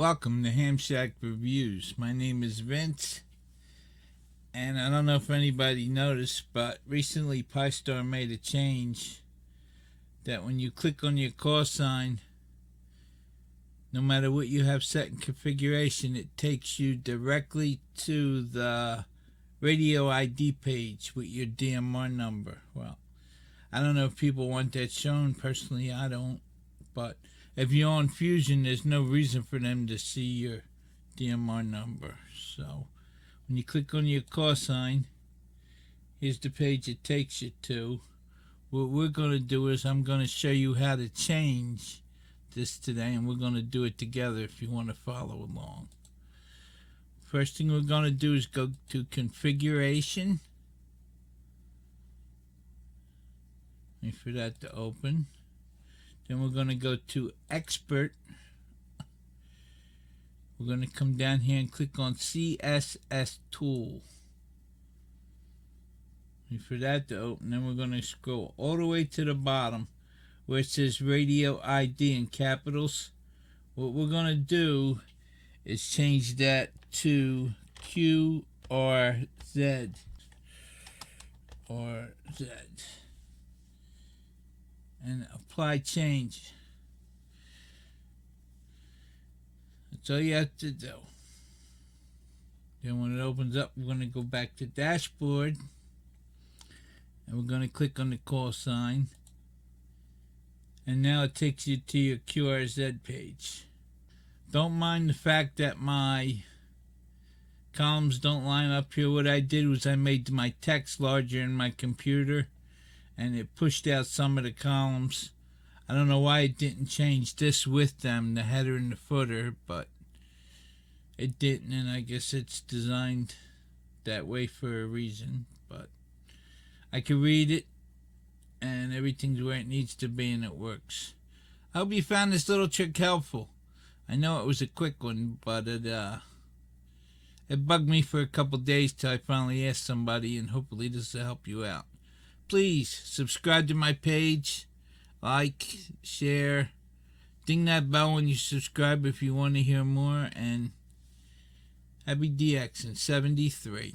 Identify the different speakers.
Speaker 1: Welcome to Ham Shack Reviews. My name is Vince, and I don't know if anybody noticed, but recently PyStar made a change that when you click on your call sign, no matter what you have set in configuration, it takes you directly to the radio ID page with your DMR number. Well, I don't know if people want that shown. Personally, I don't, but if you're on Fusion, there's no reason for them to see your DMR number. So when you click on your call sign, here's the page it takes you to. What we're going to do is I'm going to show you how to change this today, and we're going to do it together if you want to follow along. First thing we're going to do is go to configuration. Wait for that to open. Then we're going to go to expert. We're going to come down here and click on CSS tool. Wait for that to open. Then we're going to scroll all the way to the bottom where it says radio ID in capitals. What we're going to do is change that to QRZ or Z and apply change. That's all you have to do. Then when it opens up, we're going to go back to dashboard and we're going to click on the call sign, and now it takes you to your QRZ page. Don't mind the fact that my columns don't line up here. What I did was I made my text larger in my computer and it pushed out some of the columns. I don't know why it didn't change this with them, the header and the footer, but it didn't, and I guess it's designed that way for a reason. But I can read it and everything's where it needs to be and it works. I hope you found this little trick helpful. I know it was a quick one, but it bugged me for a couple days till I finally asked somebody, and hopefully this will help you out. Please subscribe to my page, like, share, ding that bell when you subscribe if you want to hear more, and happy DX in 73.